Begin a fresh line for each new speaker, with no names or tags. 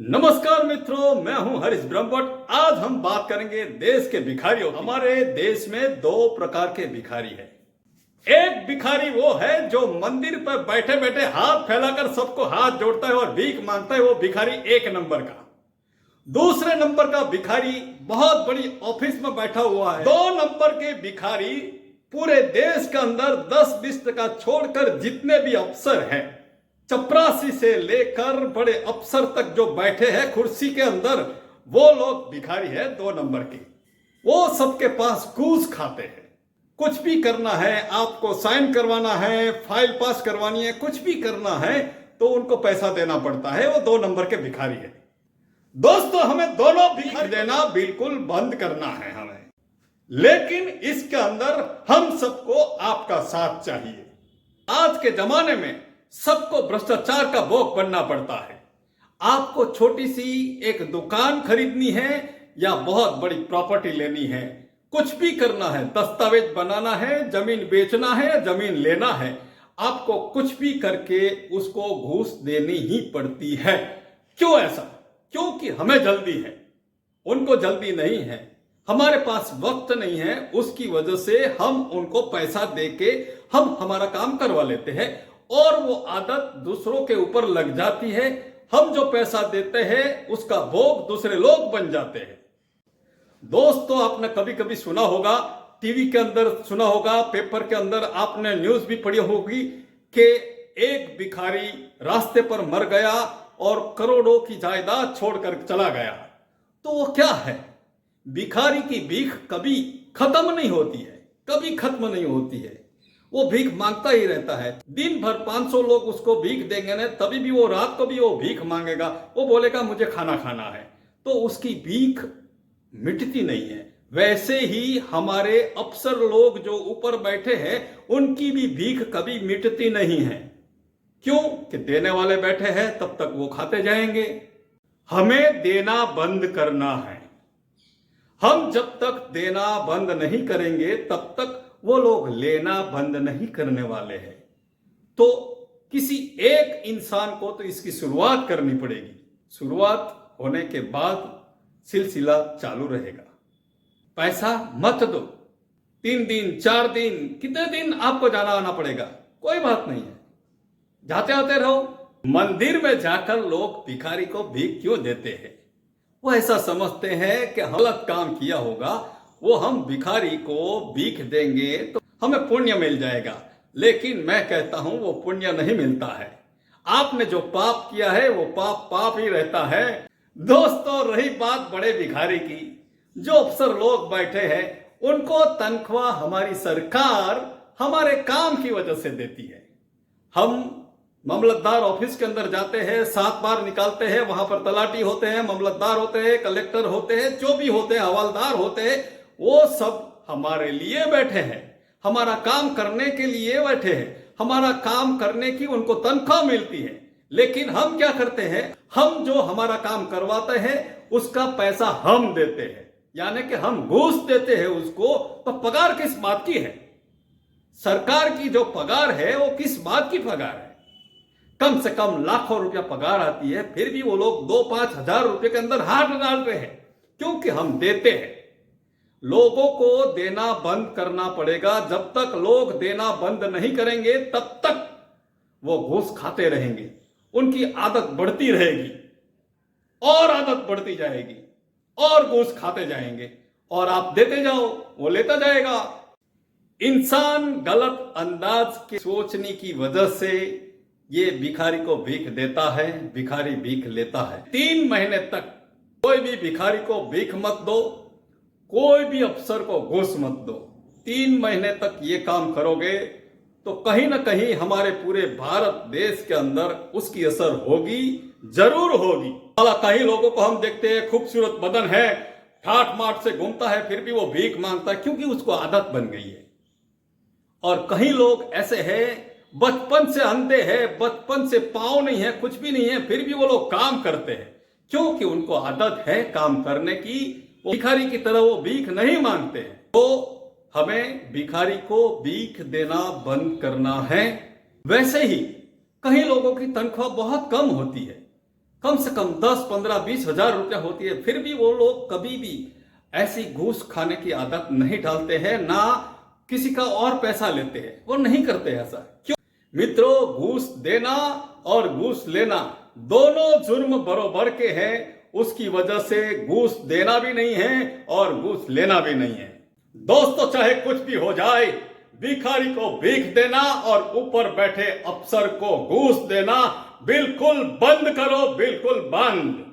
नमस्कार मित्रों, मैं हूं हरीश ब्रह्मभट्ट। आज हम बात करेंगे देश के भिखारियों। हमारे देश में दो प्रकार के भिखारी हैं। एक भिखारी वो है जो मंदिर पर बैठे बैठे हाथ फैलाकर सबको हाथ जोड़ता है और भीख मांगता है, वो भिखारी एक नंबर का। दूसरे नंबर का भिखारी बहुत बड़ी ऑफिस में बैठा हुआ है। 2 नंबर के भिखारी पूरे देश के अंदर 10-20 टका छोड़कर जितने भी अफसर हैं, चपरासी से लेकर बड़े अफसर तक जो बैठे हैं कुर्सी के अंदर, वो लोग भिखारी है 2 नंबर के। वो सबके पास घूस खाते हैं। कुछ भी करना है, आपको साइन करवाना है, फाइल पास करवानी है, कुछ भी करना है तो उनको पैसा देना पड़ता है। वो 2 नंबर के भिखारी है। दोस्तों, हमें दोनों भिखारी देना बिल्कुल बंद करना है हमें, लेकिन इसके अंदर हम सबको आपका साथ चाहिए। आज के जमाने में सबको भ्रष्टाचार का भोग बनना पड़ता है। आपको छोटी सी एक दुकान खरीदनी है या बहुत बड़ी प्रॉपर्टी लेनी है, कुछ भी करना है, दस्तावेज बनाना है, जमीन बेचना है, जमीन लेना है, आपको कुछ भी करके उसको घूस देनी ही पड़ती है। क्यों ऐसा? क्योंकि हमें जल्दी है, उनको जल्दी नहीं है, हमारे पास वक्त नहीं है। उसकी वजह से हम उनको पैसा देके हम हमारा काम करवा लेते हैं और वो आदत दूसरों के ऊपर लग जाती है। हम जो पैसा देते हैं उसका भोग दूसरे लोग बन जाते हैं। दोस्तों, आपने कभी कभी सुना होगा, टीवी के अंदर सुना होगा, पेपर के अंदर आपने न्यूज भी पढ़ी होगी कि एक भिखारी रास्ते पर मर गया और करोड़ों की जायदाद छोड़कर चला गया। तो वो क्या है? भिखारी की भीख कभी खत्म नहीं होती है, कभी खत्म नहीं होती है। वो भीख मांगता ही रहता है। दिन भर 500 लोग उसको भीख देंगे ना, तभी भी वो रात को भी वो भीख मांगेगा। वो बोलेगा मुझे खाना खाना है, तो उसकी भीख मिटती नहीं है। वैसे ही हमारे अफसर लोग जो ऊपर बैठे हैं, उनकी भी भीख कभी मिटती नहीं है। क्यों? कि देने वाले बैठे हैं, तब तक वो खाते जाएंगे। हमें देना बंद करना है। हम जब तक देना बंद नहीं करेंगे तब तक वो लोग लेना बंद नहीं करने वाले हैं। तो किसी एक इंसान को तो इसकी शुरुआत करनी पड़ेगी। शुरुआत होने के बाद सिलसिला चालू रहेगा। पैसा मत दो, 3 दिन 4 दिन, कितने दिन आपको जाना आना पड़ेगा, कोई बात नहीं है, जाते आते रहो। मंदिर में जाकर लोग भिखारी को भीख क्यों देते हैं? वो ऐसा समझते हैं कि गलत काम किया होगा, वो हम भिखारी को भीख देंगे तो हमें पुण्य मिल जाएगा। लेकिन मैं कहता हूं वो पुण्य नहीं मिलता है। आपने जो पाप किया है वो पाप पाप ही रहता है। दोस्तों, रही बात बड़े भिखारी की, जो अफसर लोग बैठे हैं उनको तनख्वाह हमारी सरकार हमारे काम की वजह से देती है। हम मामलतदार ऑफिस के अंदर जाते हैं, 7 बार निकालते हैं, वहां पर तलाटी होते हैं, मामलतदार होते हैं, कलेक्टर होते हैं, जो भी होते हैं, हवलदार होते हैं, वो सब हमारे लिए बैठे हैं, हमारा काम करने के लिए बैठे हैं, हमारा काम करने की उनको तनख्वाह मिलती है। लेकिन हम क्या करते हैं? हम जो हमारा काम करवाते हैं उसका पैसा हम देते हैं, यानी कि हम घूस देते हैं उसको। तो पगार किस बात की है? सरकार की जो पगार है वो किस बात की पगार है? कम से कम लाखों रुपया पगार आती है, फिर भी वो लोग 2-5 हजार रुपए के अंदर हाथ डालते हैं, क्योंकि हम देते हैं। लोगों को देना बंद करना पड़ेगा। जब तक लोग देना बंद नहीं करेंगे तब तक वो घूस खाते रहेंगे, उनकी आदत बढ़ती रहेगी और आदत बढ़ती जाएगी और घूस खाते जाएंगे, और आप देते जाओ, वो लेता जाएगा। इंसान गलत अंदाज के सोचने की वजह से ये भिखारी को भीख देता है, भिखारी भीख लेता है। 3 महीने तक कोई भी भिखारी को भीख मत दो, कोई भी अफसर को घूस मत दो। 3 महीने तक ये काम करोगे तो कहीं ना कहीं हमारे पूरे भारत देश के अंदर उसकी असर होगी, जरूर होगी। कई लोगों को हम देखते हैं, खूबसूरत बदन है, ठाट माट से घूमता है, फिर भी वो भीख मांगता है, क्योंकि उसको आदत बन गई है। और कई लोग ऐसे हैं, बचपन से अंधे हैं, बचपन से पांव नहीं है, कुछ भी नहीं है, फिर भी वो लोग काम करते हैं, क्योंकि उनको आदत है काम करने की। वो भिखारी की तरह वो भीख नहीं मांगते हैं। तो हमें भिखारी को भीख देना बंद करना है। वैसे ही कई लोगों की तनख्वाह बहुत कम होती है, कम से कम 10, 15, 20 हजार रुपया होती है, फिर भी वो लोग कभी भी ऐसी घूस खाने की आदत नहीं डालते हैं, ना किसी का और पैसा लेते हैं, वो नहीं करते ऐसा। क्यों? मित्रों, घूस देना और घूस लेना दोनों जुर्म बराबर के हैं। उसकी वजह से घूस देना भी नहीं है और घूस लेना भी नहीं है। दोस्तों, चाहे कुछ भी हो जाए, भिखारी को भीख देना और ऊपर बैठे अफसर को घूस देना बिल्कुल बंद करो, बिल्कुल बंद।